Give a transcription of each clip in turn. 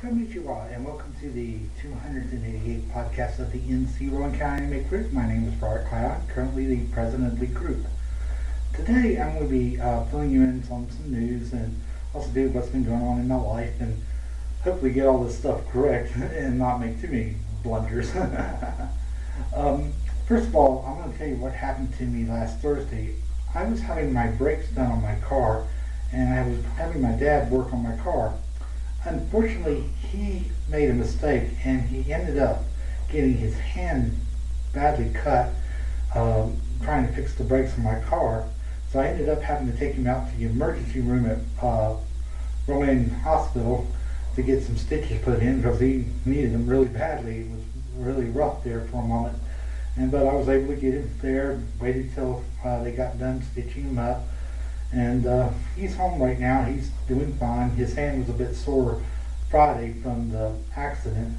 Konnichiwa, and welcome to the 288th podcast of the NC Rowan Anime Group. My name is Robert Cloud, currently the president of the group. Today I'm going to be filling you in on some news and also do what's been going on in my life and hopefully get all this stuff correct and not make too many blunders. First of all, I'm going to tell you what happened to me last Thursday. I was having my brakes done on my car and I was having my dad work on my car. Unfortunately, he made a mistake and he ended up getting his hand badly cut trying to fix the brakes on my car. So I ended up having to take him out to the emergency room at Rowan Hospital to get some stitches put in because he needed them really badly. It was really rough there for a moment. But I was able to get him there, waited till they got done stitching him up. And he's home right now. He's doing fine. His hand was a bit sore Friday from the accident,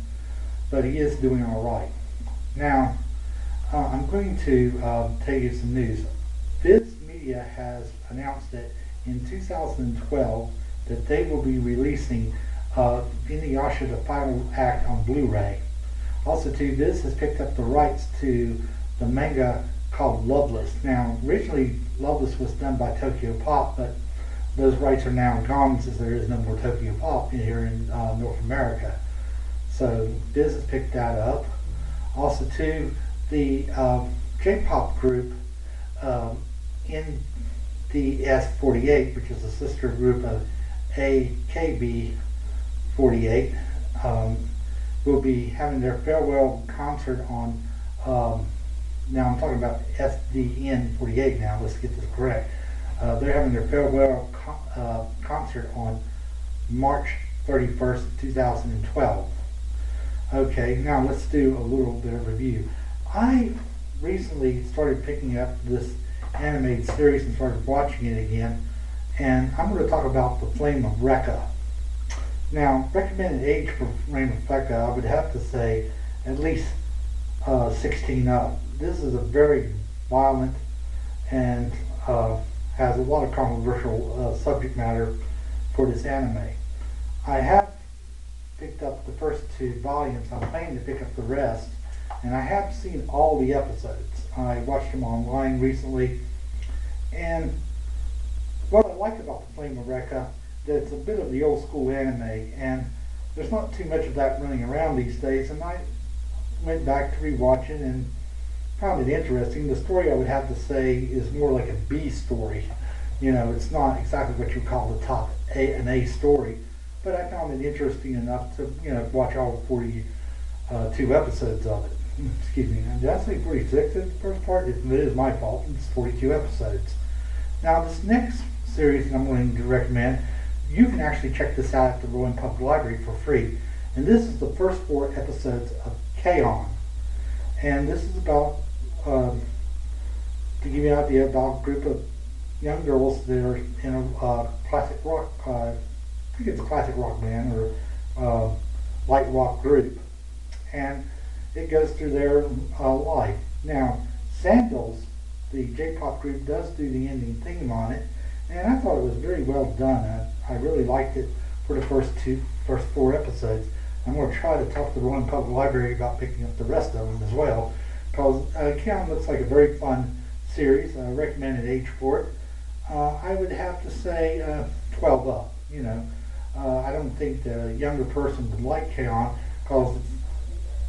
but he is doing all right. Now, I'm going to tell you some news. Viz Media has announced that in 2012 that they will be releasing Inuyasha: The Final Act on Blu-ray. Also, too, Viz has picked up the rights to the manga called Loveless. Now, originally Loveless was done by Tokyo Pop, but those rights are now gone since there is no more Tokyo Pop here in North America. So Viz has picked that up. Also, too, the J-pop group in the S48, which is a sister group of AKB48, will be having their farewell concert on now I'm talking about SDN48 now, let's get this correct. They're having their farewell concert on March 31st, 2012. Okay, now let's do a little bit of review. I recently started picking up this animated series and started watching it again, and I'm going to talk about the Flame of Recca. Now, recommended age for Flame of Recca, I would have to say at least 16 up. This is a very violent and has a lot of controversial subject matter for this anime. I have picked up the first 2 volumes. I'm planning to pick up the rest, and I have seen all the episodes. I watched them online recently, and what I like about the Flame of Recca, that it's a bit of the old school anime, and there's not too much of that running around these days, and I went back to rewatch it and found it interesting. The story, I would have to say, is more like a B story. You know, it's not exactly what you call the top an A story, but I found it interesting enough to, you know, watch all 42 episodes of it. Excuse me. Did I say 46 in the first part? It is my fault. It's 42 episodes. Now, this next series that I'm going to recommend, you can actually check this out at the Rowan Public Library for free. And this is the first 4 episodes of K-On! And this is about, to give you an idea, about a group of young girls that are in a classic rock, I think it's a classic rock band or light rock group. And it goes through their life. Now, Sandals, the J-pop group, does do the ending theme on it. And I thought it was very well done. I really liked it for the first 4 episodes. I'm going to try to talk to the Rowan Public Library about picking up the rest of them as well, because K-On! Looks like a very fun series. Recommended age for it, I would have to say 12 up. You know, I don't think the younger person would like K-On! Because it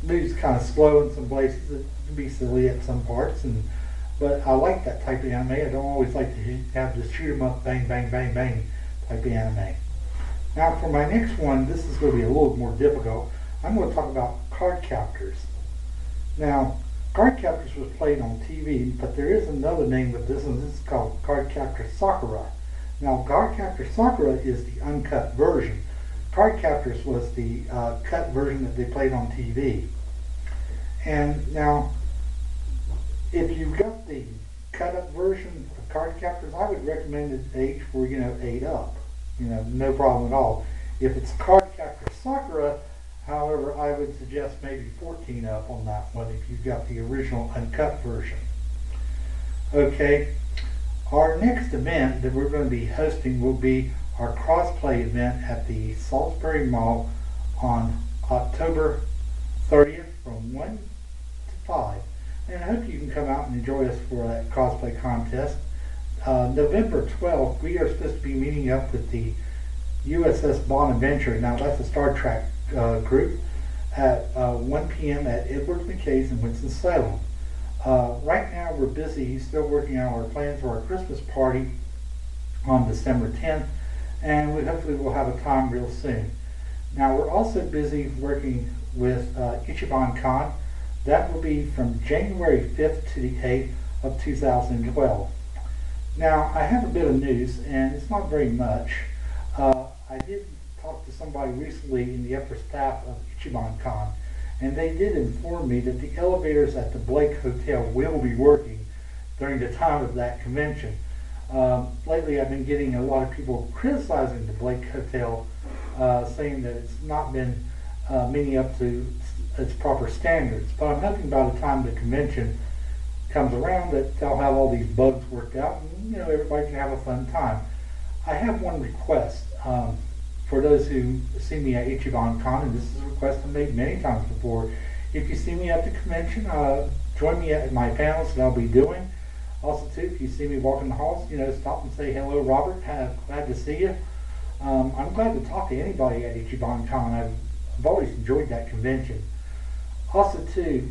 moves kind of slow in some places. It can be silly at some parts, but I like that type of anime. I don't always like to have this shoot 'em up, bang, bang, bang, bang type of anime. Now, for my next one, this is going to be a little more difficult. I'm going to talk about Cardcaptors. Now, Cardcaptors was played on TV, but there is another name of this, and this is called Cardcaptor Sakura. Now, Cardcaptor Sakura is the uncut version. Cardcaptors was the cut version that they played on TV. And now, if you've got the cut-up version of Cardcaptors, I would recommend it age for, 8 up. No problem at all. If it's Cardcaptor Sakura, however, I would suggest maybe 14 up on that one if you've got the original uncut version. Okay, our next event that we're going to be hosting will be our crossplay event at the Salisbury Mall on October 30th from 1 to 5. And I hope you can come out and enjoy us for that cosplay contest. November 12th, we are supposed to be meeting up with the USS Bonaventure. Now, that's a Star Trek group at 1 p.m. at Edward McKay's in Winston-Salem. Right now, we're busy still working out our plans for our Christmas party on December 10th, and hopefully we'll have a time real soon. Now, we're also busy working with Ichiban Con. That will be from January 5th to the 8th of 2012. Now, I have a bit of news, and it's not very much. I did talk to somebody recently in the upper staff of Ichiban Con, and they did inform me that the elevators at the Blake Hotel will be working during the time of that convention. Lately, I've been getting a lot of people criticizing the Blake Hotel, saying that it's not been meeting up to its proper standards. But I'm hoping by the time the convention comes around that they'll have all these bugs worked out, and everybody can have a fun time. I have one request for those who see me at Ichiban Con, and this is a request I've made many times before. If you see me at the convention, join me at my panels that I'll be doing. Also, too, if you see me walking the halls, stop and say hello, Robert. Glad to see you. I'm glad to talk to anybody at Ichiban Con. I've always enjoyed that convention. Also, too,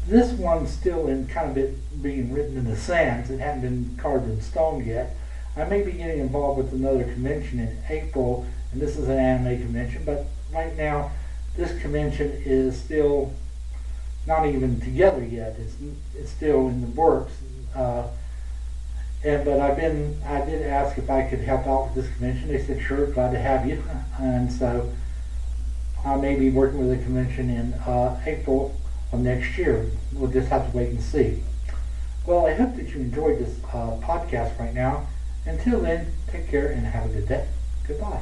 this one's still in kind of it being written in the sands. It hasn't been carved in stone yet. I may be getting involved with another convention in April, and this is an anime convention, but right now this convention is still not even together yet. It's still in the works. But I did ask if I could help out with this convention. They said, sure, glad to have you. And so I may be working with a convention in April of next year. We'll just have to wait and see. Well, I hope that you enjoyed this podcast right now. Until then, take care and have a good day. Goodbye.